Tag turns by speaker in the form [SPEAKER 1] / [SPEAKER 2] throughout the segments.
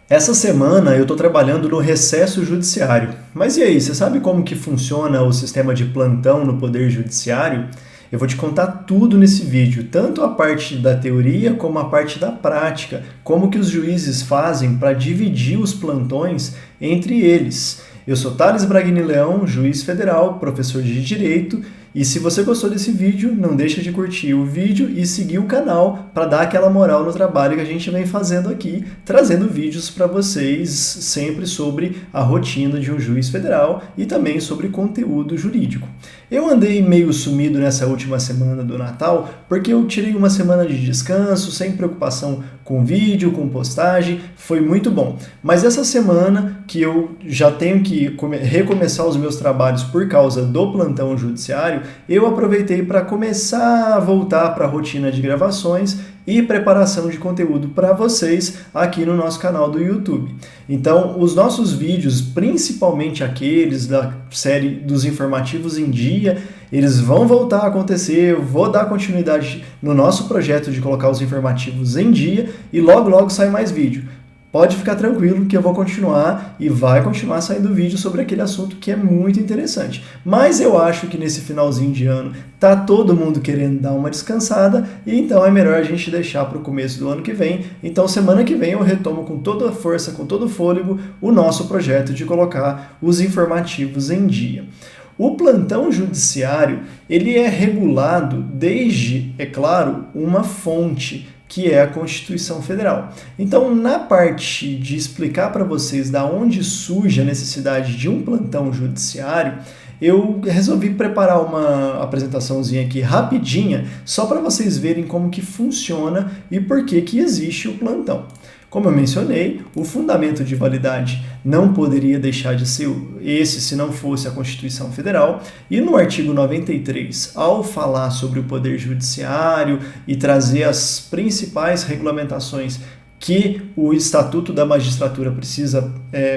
[SPEAKER 1] Essa semana eu estou trabalhando no recesso judiciário. Mas e aí, você sabe como que funciona o sistema de plantão no Poder Judiciário? Eu vou te contar tudo nesse vídeo, tanto a parte da teoria como a parte da prática, como que os juízes fazem para dividir os plantões entre eles. Eu sou Thales Braghini Leão, juiz federal, professor de Direito, e se você gostou desse vídeo, não deixa de curtir o vídeo e seguir o canal para dar aquela moral no trabalho que a gente vem fazendo aqui, trazendo vídeos para vocês sempre sobre a rotina de um juiz federal e também sobre conteúdo jurídico. Eu andei meio sumido nessa última semana do Natal porque eu tirei uma semana de descanso, sem preocupação com vídeo, com postagem, foi muito bom. Mas essa semana que eu já tenho que recomeçar os meus trabalhos por causa do plantão judiciário, eu aproveitei para começar a voltar para a rotina de gravações e preparação de conteúdo para vocês aqui no nosso canal do YouTube. Então, os nossos vídeos, principalmente aqueles da série dos informativos em dia, eles vão voltar a acontecer, eu vou dar continuidade no nosso projeto de colocar os informativos em dia e logo sai mais vídeo. Pode ficar tranquilo que eu vou continuar e vai continuar saindo vídeo sobre aquele assunto que é muito interessante. Mas eu acho que nesse finalzinho de ano tá todo mundo querendo dar uma descansada e então é melhor a gente deixar para o começo do ano que vem. Então semana que vem eu retomo com toda a força, com todo o fôlego, o nosso projeto de colocar os informativos em dia. O plantão judiciário, ele é regulado desde, é claro, uma fonte, que é a Constituição Federal. Então, na parte de explicar para vocês da onde surge a necessidade de um plantão judiciário, eu resolvi preparar uma apresentaçãozinha aqui rapidinha, só para vocês verem como que funciona e por que existe o plantão. Como eu mencionei, o fundamento de validade não poderia deixar de ser esse se não fosse a Constituição Federal. E no artigo 93, ao falar sobre o Poder Judiciário e trazer as principais regulamentações que o Estatuto da Magistratura precisa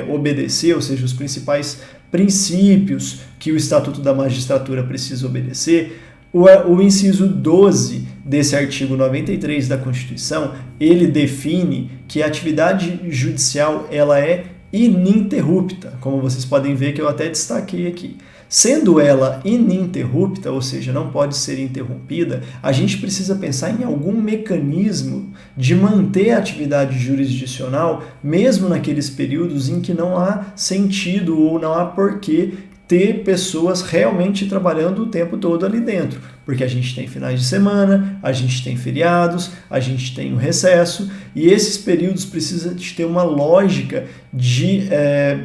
[SPEAKER 1] obedecer, ou seja, os principais princípios que o Estatuto da Magistratura precisa obedecer, o inciso 12 desse artigo 93 da Constituição, ele define que a atividade judicial ela é ininterrupta, como vocês podem ver que eu até destaquei aqui. Sendo ela ininterrupta, ou seja, não pode ser interrompida, a gente precisa pensar em algum mecanismo de manter a atividade jurisdicional, mesmo naqueles períodos em que não há sentido ou não há porquê ter pessoas realmente trabalhando o tempo todo ali dentro, porque a gente tem finais de semana, a gente tem feriados, a gente tem o recesso, e esses períodos precisam de ter uma lógica de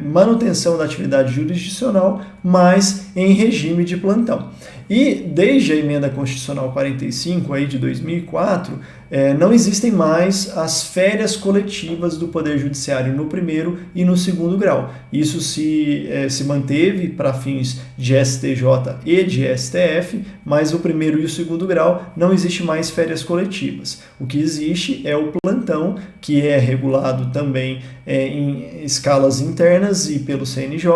[SPEAKER 1] manutenção da atividade jurisdicional, mas em regime de plantão. E desde a Emenda Constitucional 45 aí de 2004, não existem mais as férias coletivas do Poder Judiciário no primeiro e no segundo grau. Isso se manteve para fins de STJ e de STF, mas o primeiro e o segundo grau não existe mais férias coletivas. O que existe é o plantão, que é regulado também em escalas internas e pelo CNJ,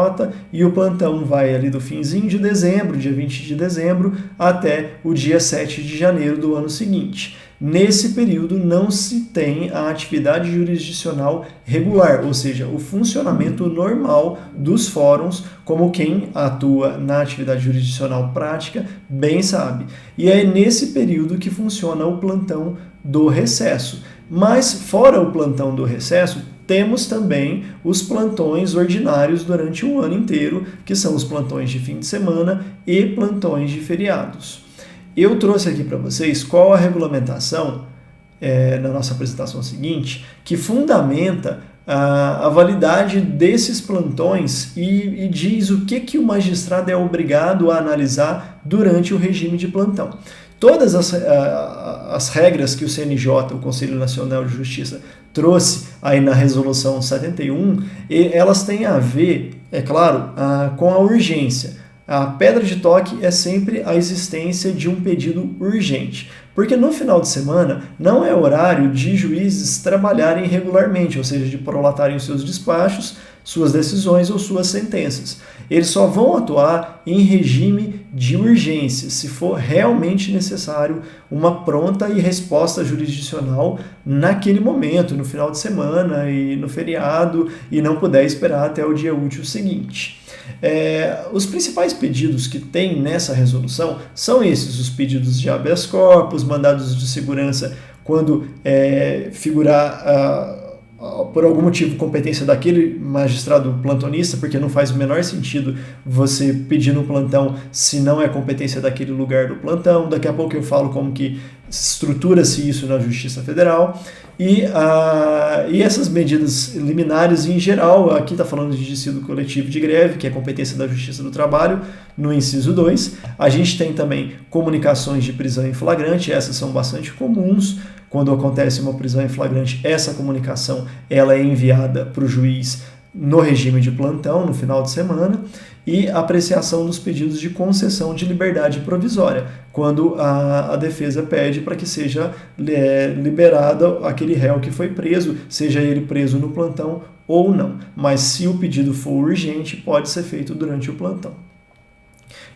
[SPEAKER 1] e o plantão vai ali do finzinho de dezembro, dia 20 de dezembro, até o dia 7 de janeiro do ano seguinte. Nesse período não se tem a atividade jurisdicional regular, ou seja, o funcionamento normal dos fóruns, como quem atua na atividade jurisdicional prática bem sabe. E é nesse período que funciona o plantão do recesso. Mas fora o plantão do recesso, temos também os plantões ordinários durante o ano inteiro, que são os plantões de fim de semana e plantões de feriados. Eu trouxe aqui para vocês qual a regulamentação, na nossa apresentação seguinte, que fundamenta a validade desses plantões e diz o que o magistrado é obrigado a analisar durante o regime de plantão. Todas as regras que o CNJ, o Conselho Nacional de Justiça, trouxe aí na Resolução 71, elas têm a ver, é claro, com a urgência. A pedra de toque é sempre a existência de um pedido urgente, porque no final de semana não é horário de juízes trabalharem regularmente, ou seja, de prolatarem os seus despachos, suas decisões ou suas sentenças. Eles só vão atuar em regime de urgência, se for realmente necessário uma pronta e resposta jurisdicional naquele momento, no final de semana e no feriado, e não puder esperar até o dia útil seguinte. Os principais pedidos que tem nessa resolução são esses: os pedidos de habeas corpus, mandados de segurança quando figurar por algum motivo competência daquele magistrado plantonista, porque não faz o menor sentido você pedir no plantão se não é competência daquele lugar do plantão. Daqui a pouco eu falo como que estrutura-se isso na Justiça Federal. E essas medidas liminares em geral, aqui está falando de dissídio coletivo de greve, que é competência da Justiça do Trabalho, no inciso 2. A gente tem também comunicações de prisão em flagrante, essas são bastante comuns. Quando acontece uma prisão em flagrante, essa comunicação ela é enviada para o juiz no regime de plantão, no final de semana, e apreciação dos pedidos de concessão de liberdade provisória, quando a defesa pede para que seja liberado aquele réu que foi preso, seja ele preso no plantão ou não. Mas se o pedido for urgente, pode ser feito durante o plantão.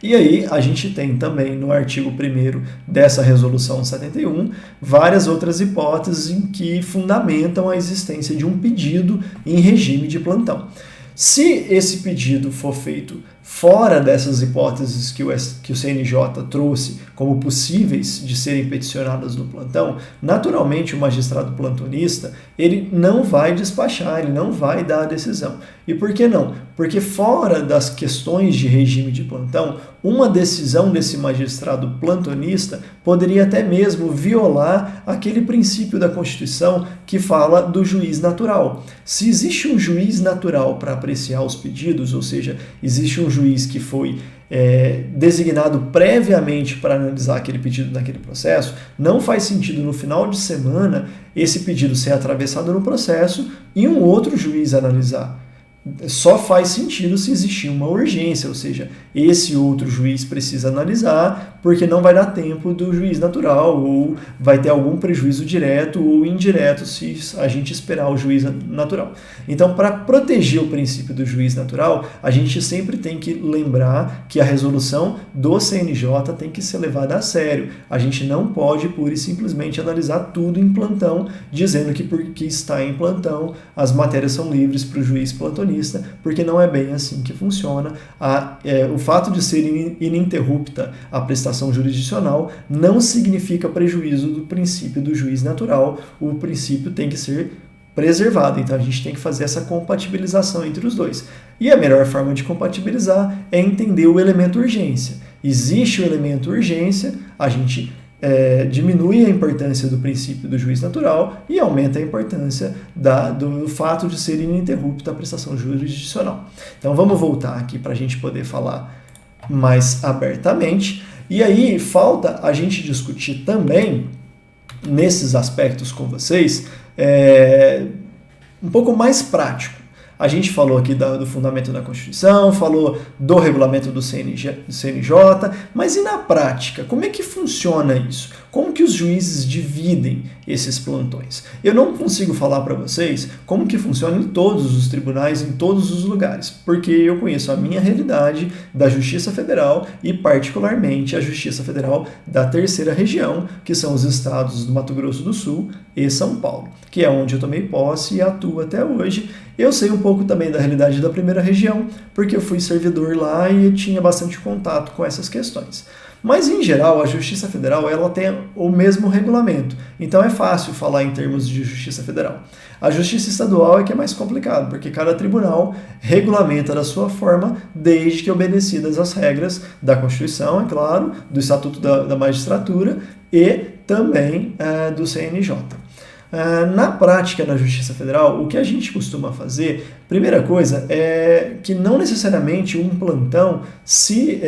[SPEAKER 1] E aí a gente tem também no artigo 1º dessa resolução 71 várias outras hipóteses em que fundamentam a existência de um pedido em regime de plantão. Se esse pedido for feito fora dessas hipóteses que o CNJ trouxe como possíveis de serem peticionadas no plantão, naturalmente o magistrado plantonista ele não vai despachar, ele não vai dar a decisão. E por que não? Porque fora das questões de regime de plantão, uma decisão desse magistrado plantonista poderia até mesmo violar aquele princípio da Constituição que fala do juiz natural. Se existe um juiz natural para apreciar os pedidos, ou seja, existe um juiz que foi designado previamente para analisar aquele pedido naquele processo, não faz sentido no final de semana esse pedido ser atravessado no processo e um outro juiz analisar. Só faz sentido se existir uma urgência, ou seja, esse outro juiz precisa analisar, porque não vai dar tempo do juiz natural, ou vai ter algum prejuízo direto ou indireto se a gente esperar o juiz natural. Então, para proteger o princípio do juiz natural, a gente sempre tem que lembrar que a resolução do CNJ tem que ser levada a sério. A gente não pode pura e simplesmente analisar tudo em plantão, dizendo que porque está em plantão, as matérias são livres para o juiz plantonista, porque não é bem assim que funciona. O fato de ser ininterrupta a prestação jurisdicional não significa prejuízo do princípio do juiz natural. O princípio tem que ser preservado, então a gente tem que fazer essa compatibilização entre os dois. E a melhor forma de compatibilizar é entender o elemento urgência. Existe o elemento urgência, a gente diminui a importância do princípio do juiz natural e aumenta a importância do fato de ser ininterrupta a prestação jurisdicional. Então vamos voltar aqui para a gente poder falar mais abertamente. E aí falta a gente discutir também, nesses aspectos com vocês, um pouco mais prático. A gente falou aqui do fundamento da Constituição, falou do regulamento do CNJ, mas e na prática? Como é que funciona isso? Como que os juízes dividem esses plantões? Eu não consigo falar para vocês como que funciona em todos os tribunais, em todos os lugares, porque eu conheço a minha realidade da Justiça Federal e particularmente a Justiça Federal da Terceira Região, que são os estados do Mato Grosso do Sul e São Paulo, que é onde eu tomei posse e atuo até hoje. Eu sei um pouco também da realidade da Primeira Região, porque eu fui servidor lá e tinha bastante contato com essas questões. Mas, em geral, a Justiça Federal ela tem o mesmo regulamento, então é fácil falar em termos de Justiça Federal. A Justiça Estadual é que é mais complicado, porque cada tribunal regulamenta da sua forma, desde que obedecidas as regras da Constituição, é claro, do Estatuto da Magistratura e também do CNJ. Na prática, na Justiça Federal, o que a gente costuma fazer, primeira coisa, é que não necessariamente um plantão se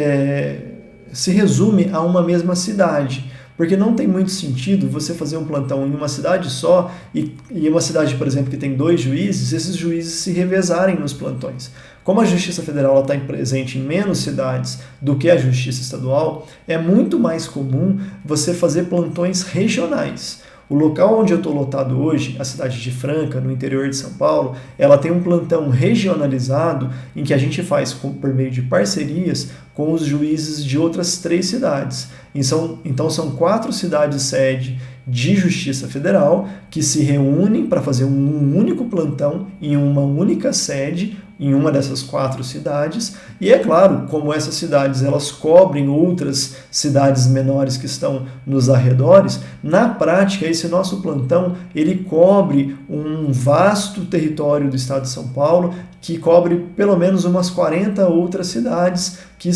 [SPEAKER 1] resume a uma mesma cidade, porque não tem muito sentido você fazer um plantão em uma cidade só e uma cidade, por exemplo, que tem 2 juízes, esses juízes se revezarem nos plantões. Como a Justiça Federal está presente em menos cidades do que a Justiça Estadual, é muito mais comum você fazer plantões regionais. O local onde eu estou lotado hoje, a cidade de Franca, no interior de São Paulo, ela tem um plantão regionalizado em que a gente faz por meio de parcerias com os juízes de outras 3 cidades. Então são 4 cidades sede de Justiça Federal que se reúnem para fazer um único plantão em uma única sede, em uma dessas 4 cidades, e é claro, como essas cidades elas cobrem outras cidades menores que estão nos arredores, na prática esse nosso plantão ele cobre um vasto território do estado de São Paulo, que cobre pelo menos umas 40 outras cidades que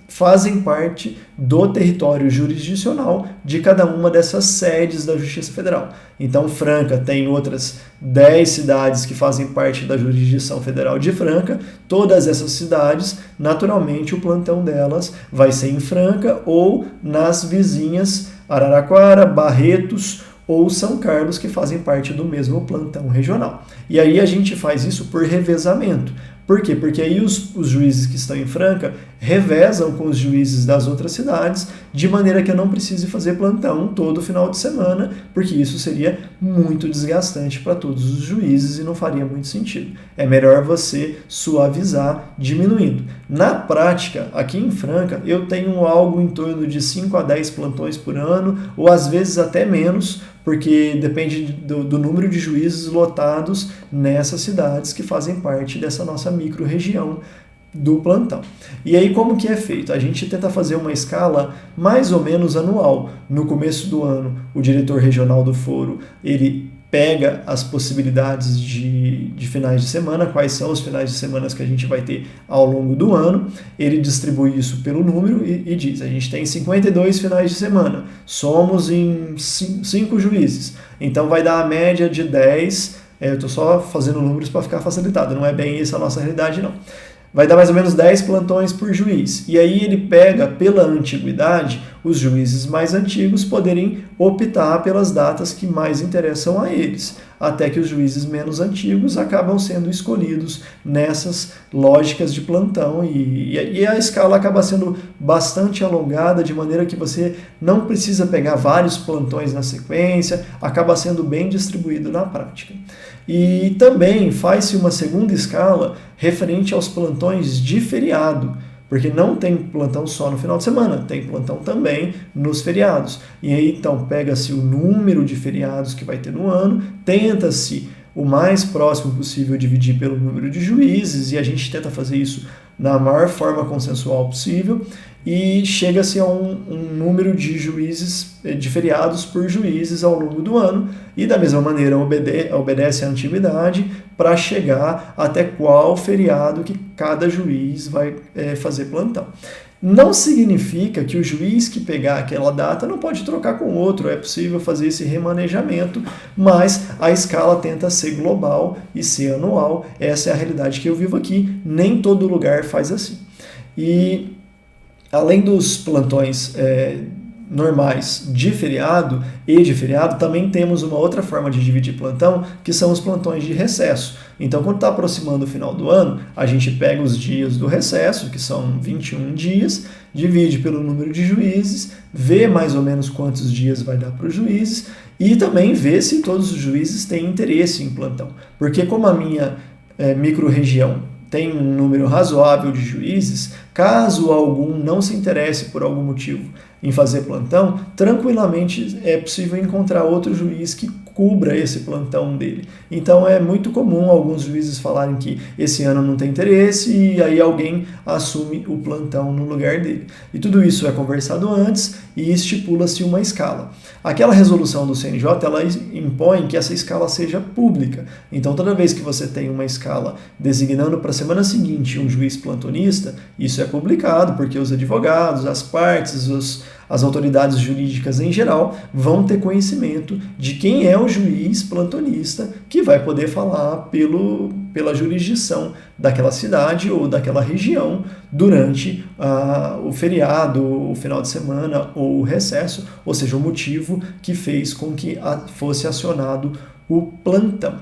[SPEAKER 1] fazem parte do território jurisdicional de cada uma dessas sedes da Justiça Federal. Então, Franca tem outras 10 cidades que fazem parte da jurisdição federal de Franca. Todas essas cidades, naturalmente, o plantão delas vai ser em Franca ou nas vizinhas Araraquara, Barretos ou São Carlos, que fazem parte do mesmo plantão regional. E aí a gente faz isso por revezamento. Por quê? Porque aí os juízes que estão em Franca revezam com os juízes das outras cidades, de maneira que eu não precise fazer plantão todo final de semana, porque isso seria muito desgastante para todos os juízes e não faria muito sentido. É melhor você suavizar diminuindo. Na prática, aqui em Franca, eu tenho algo em torno de 5 a 10 plantões por ano, ou às vezes até menos, porque depende do número de juízes lotados nessas cidades que fazem parte dessa nossa micro-região do plantão. E aí como que é feito? A gente tenta fazer uma escala mais ou menos anual. No começo do ano, o diretor regional do foro, ele pega as possibilidades de finais de semana, quais são os finais de semana que a gente vai ter ao longo do ano, ele distribui isso pelo número e diz, a gente tem 52 finais de semana, somos em 5 juízes, então vai dar a média de 10, eu estou só fazendo números para ficar facilitado, não é bem essa a nossa realidade não. Vai dar mais ou menos 10 plantões por juiz. E aí ele pega, pela antiguidade, os juízes mais antigos poderem optar pelas datas que mais interessam a eles, até que os juízes menos antigos acabam sendo escolhidos nessas lógicas de plantão e a escala acaba sendo bastante alongada, de maneira que você não precisa pegar vários plantões na sequência, acaba sendo bem distribuído na prática. E também faz-se uma segunda escala referente aos plantões de feriado, porque não tem plantão só no final de semana, tem plantão também nos feriados. E aí então pega-se o número de feriados que vai ter no ano, tenta-se o mais próximo possível dividir pelo número de juízes, e a gente tenta fazer isso na maior forma consensual possível, e chega-se a um número de juízes, de feriados por juízes ao longo do ano, e da mesma maneira obedece à antiguidade para chegar até qual feriado que cada juiz vai fazer plantão. Não significa que o juiz que pegar aquela data não pode trocar com outro, é possível fazer esse remanejamento, mas a escala tenta ser global e ser anual. Essa é a realidade que eu vivo aqui, nem todo lugar faz assim. E além dos plantões normais de feriado, também temos uma outra forma de dividir plantão, que são os plantões de recesso. Então, quando está aproximando o final do ano, a gente pega os dias do recesso, que são 21 dias, divide pelo número de juízes, vê mais ou menos quantos dias vai dar para os juízes e também vê se todos os juízes têm interesse em plantão. Porque como a minha micro-região tem um número razoável de juízes, caso algum não se interesse por algum motivo em fazer plantão, tranquilamente é possível encontrar outro juiz que cubra esse plantão dele. Então é muito comum alguns juízes falarem que esse ano não tem interesse e aí alguém assume o plantão no lugar dele. E tudo isso é conversado antes e estipula-se uma escala. Aquela resolução do CNJ, ela impõe que essa escala seja pública. Então toda vez que você tem uma escala designando para a semana seguinte um juiz plantonista, isso é publicado porque os advogados, as partes, as autoridades jurídicas em geral vão ter conhecimento de quem é o juiz plantonista que vai poder falar pela jurisdição daquela cidade ou daquela região durante o feriado, o final de semana ou o recesso, ou seja, o motivo que fez com que fosse acionado o plantão.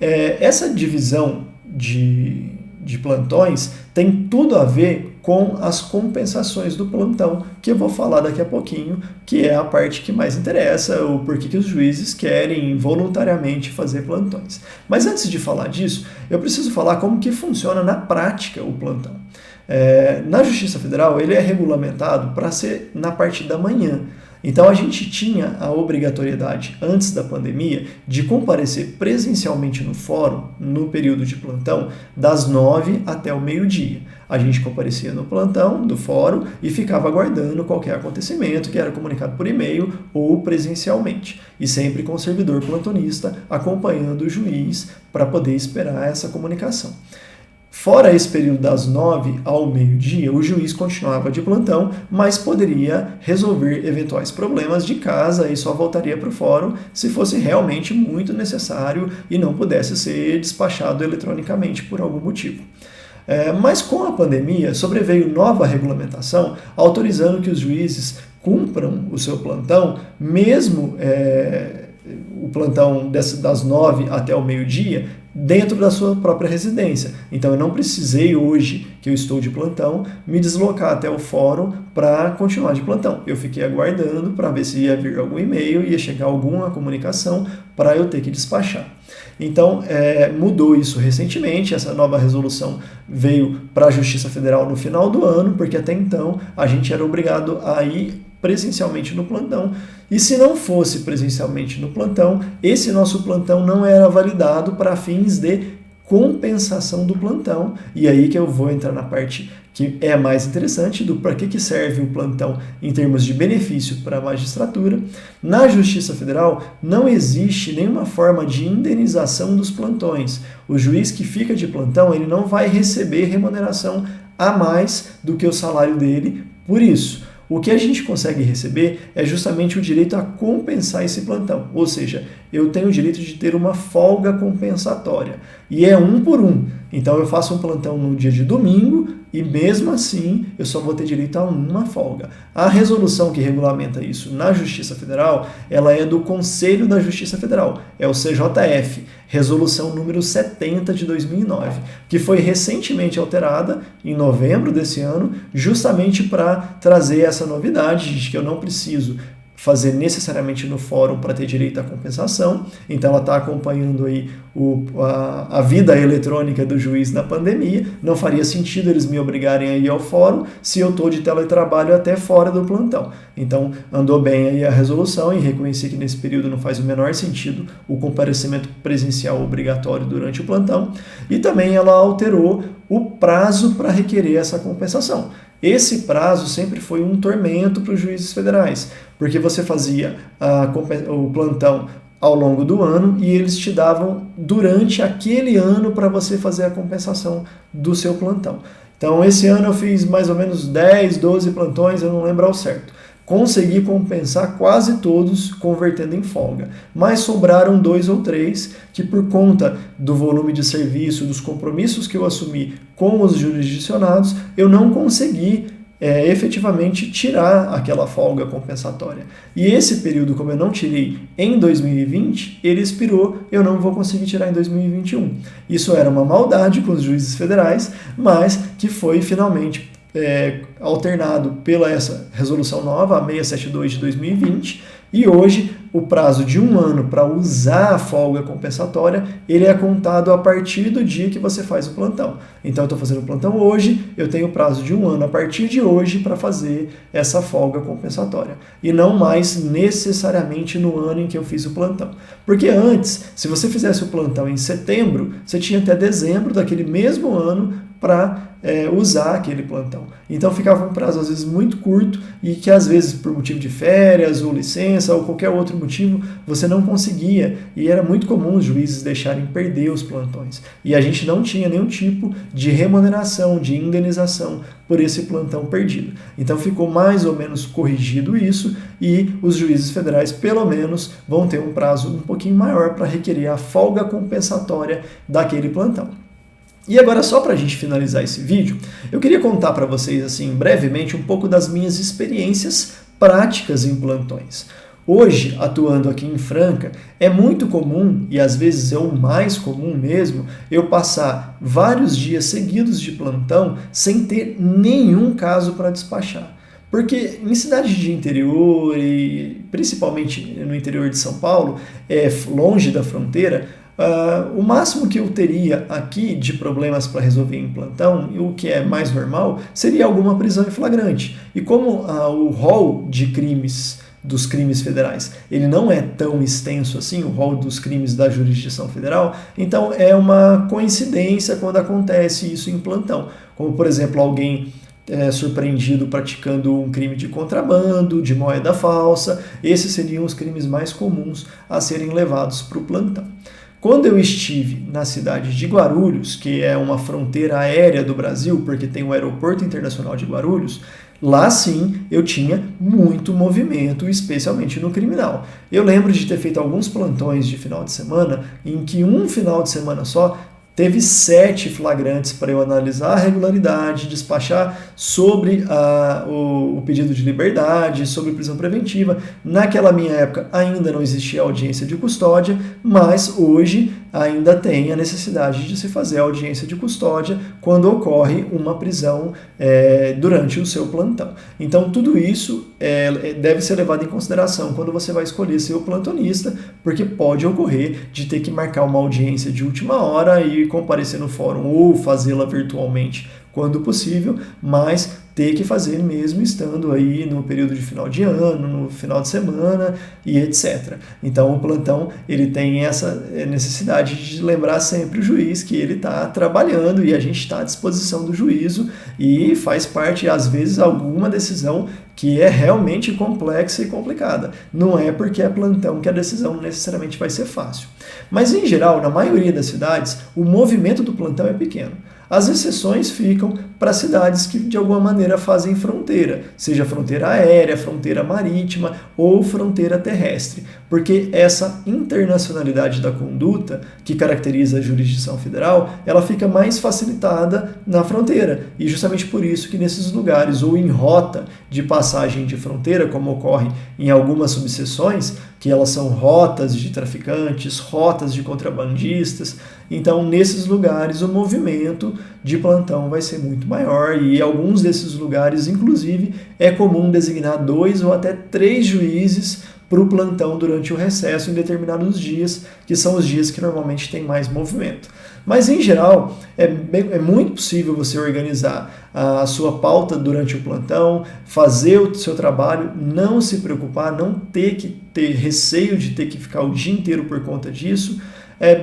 [SPEAKER 1] Essa divisão de plantões tem tudo a ver com as compensações do plantão, que eu vou falar daqui a pouquinho, que é a parte que mais interessa, o porquê que os juízes querem voluntariamente fazer plantões. Mas antes de falar disso, eu preciso falar como que funciona na prática o plantão. Na Justiça Federal, ele é regulamentado para ser na parte da manhã. Então a gente tinha a obrigatoriedade, antes da pandemia, de comparecer presencialmente no fórum, no período de plantão, das 9 até o meio-dia. A gente comparecia no plantão do fórum e ficava aguardando qualquer acontecimento que era comunicado por e-mail ou presencialmente. E sempre com o servidor plantonista acompanhando o juiz para poder esperar essa comunicação. Fora esse período das 9 ao meio-dia, o juiz continuava de plantão, mas poderia resolver eventuais problemas de casa e só voltaria para o fórum se fosse realmente muito necessário e não pudesse ser despachado eletronicamente por algum motivo. Mas com a pandemia, sobreveio nova regulamentação autorizando que os juízes cumpram o seu plantão, mesmo o plantão das 9 até o meio-dia, dentro da sua própria residência. Então eu não precisei hoje, que eu estou de plantão, me deslocar até o fórum para continuar de plantão. Eu fiquei aguardando para ver se ia vir algum e-mail, ia chegar alguma comunicação para eu ter que despachar. Então mudou isso recentemente, essa nova resolução veio para a Justiça Federal no final do ano, porque até então a gente era obrigado a ir presencialmente no plantão, e se não fosse presencialmente no plantão, esse nosso plantão não era validado para fins de compensação do plantão. E aí que eu vou entrar na parte que é mais interessante do para que serve o plantão em termos de benefício para a magistratura. Na Justiça Federal não existe nenhuma forma de indenização dos plantões. O juiz que fica de plantão, ele não vai receber remuneração a mais do que o salário dele por isso. O que a gente consegue receber é justamente o direito a compensar esse plantão, ou seja, eu tenho o direito de ter uma folga compensatória, e é 1 por 1. Então eu faço um plantão no dia de domingo e mesmo assim eu só vou ter direito a uma folga. A resolução que regulamenta isso na Justiça Federal, ela é do Conselho da Justiça Federal, é o CJF, resolução número 70 de 2009, que foi recentemente alterada em novembro desse ano, justamente para trazer essa novidade de que eu não preciso fazer necessariamente no fórum para ter direito à compensação. Então ela está acompanhando aí a vida eletrônica do juiz na pandemia. Não faria sentido eles me obrigarem a ir ao fórum se eu estou de teletrabalho até fora do plantão. Então andou bem aí a resolução em reconhecer que nesse período não faz o menor sentido o comparecimento presencial obrigatório durante o plantão. E também ela alterou o prazo para requerer essa compensação. Esse prazo sempre foi um tormento para os juízes federais, porque você fazia o plantão ao longo do ano e eles te davam durante aquele ano para você fazer a compensação do seu plantão. Então esse ano eu fiz mais ou menos 10, 12 plantões, eu não lembro ao certo. Consegui compensar quase todos convertendo em folga, mas sobraram 2 ou 3 que por conta do volume de serviço, dos compromissos que eu assumi com os jurisdicionados, eu não consegui efetivamente tirar aquela folga compensatória. E esse período, como eu não tirei em 2020, ele expirou, eu não vou conseguir tirar em 2021. Isso era uma maldade com os juízes federais, mas que foi finalmente alternado pela essa resolução nova, a 672 de 2020, e hoje o prazo de 1 ano para usar a folga compensatória, ele é contado a partir do dia que você faz o plantão. Então eu estou fazendo o plantão hoje, eu tenho o prazo de 1 ano a partir de hoje para fazer essa folga compensatória, e não mais necessariamente no ano em que eu fiz o plantão. Porque antes, se você fizesse o plantão em setembro, você tinha até dezembro daquele mesmo ano para usar aquele plantão. Então ficava um prazo às vezes muito curto e que às vezes por motivo de férias ou licença ou qualquer outro motivo você não conseguia, e era muito comum os juízes deixarem perder os plantões. E a gente não tinha nenhum tipo de remuneração, de indenização por esse plantão perdido. Então ficou mais ou menos corrigido isso e os juízes federais pelo menos vão ter um prazo um pouquinho maior para requerer a folga compensatória daquele plantão. E agora, só para a gente finalizar esse vídeo, eu queria contar para vocês, assim, brevemente, um pouco das minhas experiências práticas em plantões. Hoje, atuando aqui em Franca, é muito comum, e às vezes é o mais comum mesmo, eu passar vários dias seguidos de plantão sem ter nenhum caso para despachar. Porque em cidades de interior, e principalmente no interior de São Paulo, longe da fronteira, o máximo que eu teria aqui de problemas para resolver em plantão, o que é mais normal, seria alguma prisão em flagrante. E como o rol de crimes dos crimes federais, ele não é tão extenso assim, o rol dos crimes da jurisdição federal, então é uma coincidência quando acontece isso em plantão. Como, por exemplo, alguém surpreendido praticando um crime de contrabando, de moeda falsa, esses seriam os crimes mais comuns a serem levados para o plantão. Quando eu estive na cidade de Guarulhos, que é uma fronteira aérea do Brasil, porque tem o Aeroporto Internacional de Guarulhos, lá sim eu tinha muito movimento, especialmente no criminal. Eu lembro de ter feito alguns plantões de final de semana, em que um final de semana só teve 7 flagrantes para eu analisar a regularidade, despachar sobre o pedido de liberdade, sobre prisão preventiva. Naquela minha época ainda não existia audiência de custódia, mas hoje ainda tem a necessidade de se fazer a audiência de custódia quando ocorre uma prisão durante o seu plantão. Então tudo isso deve ser levado em consideração quando você vai escolher seu plantonista, porque pode ocorrer de ter que marcar uma audiência de última hora e comparecer no fórum ou fazê-la virtualmente quando possível, mas ter que fazer mesmo estando aí no período de final de ano, no final de semana e etc. Então o plantão ele tem essa necessidade de lembrar sempre o juiz que ele está trabalhando e a gente está à disposição do juízo e faz parte, às vezes, alguma decisão que é realmente complexa e complicada. Não é porque é plantão que a decisão necessariamente vai ser fácil. Mas, em geral, na maioria das cidades, o movimento do plantão é pequeno. As exceções ficam para cidades que de alguma maneira fazem fronteira, seja fronteira aérea, fronteira marítima ou fronteira terrestre, porque essa internacionalidade da conduta que caracteriza a jurisdição federal, ela fica mais facilitada na fronteira, e justamente por isso que nesses lugares ou em rota de passagem de fronteira, como ocorre em algumas subseções, que elas são rotas de traficantes, rotas de contrabandistas, então nesses lugares o movimento de plantão vai ser muito maior e em alguns desses lugares, inclusive, é comum designar 2 ou até 3 juízes para o plantão durante o recesso em determinados dias, que são os dias que normalmente tem mais movimento. Mas, em geral, é muito possível você organizar a sua pauta durante o plantão, fazer o seu trabalho, não se preocupar, não ter que ter receio de ter que ficar o dia inteiro por conta disso.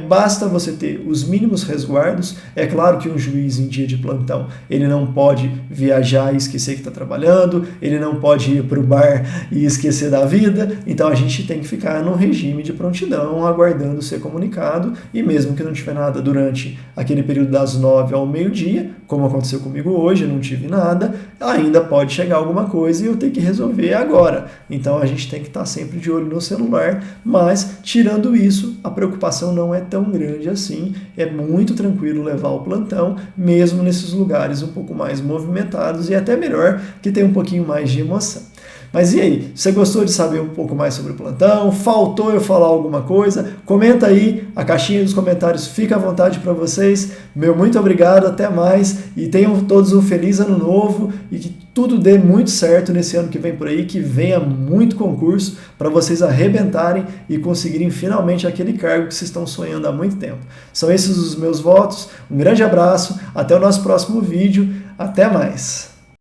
[SPEAKER 1] Basta você ter os mínimos resguardos. É claro que um juiz em dia de plantão, ele não pode viajar e esquecer que está trabalhando, ele não pode ir para o bar e esquecer da vida, então a gente tem que ficar num regime de prontidão, aguardando ser comunicado, e mesmo que não tiver nada durante aquele período das 9 ao meio-dia, como aconteceu comigo hoje, eu não tive nada, ainda pode chegar alguma coisa e eu tenho que resolver agora. Então a gente tem que estar sempre de olho no celular, mas tirando isso, a preocupação não é tão grande assim, é muito tranquilo levar o plantão, mesmo nesses lugares um pouco mais movimentados e até melhor que tem um pouquinho mais de emoção. Mas e aí, você gostou de saber um pouco mais sobre o plantão? Faltou eu falar alguma coisa? Comenta aí, a caixinha dos comentários fica à vontade para vocês. Meu muito obrigado, até mais e tenham todos um feliz ano novo e que tudo dê muito certo nesse ano que vem por aí, que venha muito concurso para vocês arrebentarem e conseguirem finalmente aquele cargo que vocês estão sonhando há muito tempo. São esses os meus votos, um grande abraço, até o nosso próximo vídeo, até mais!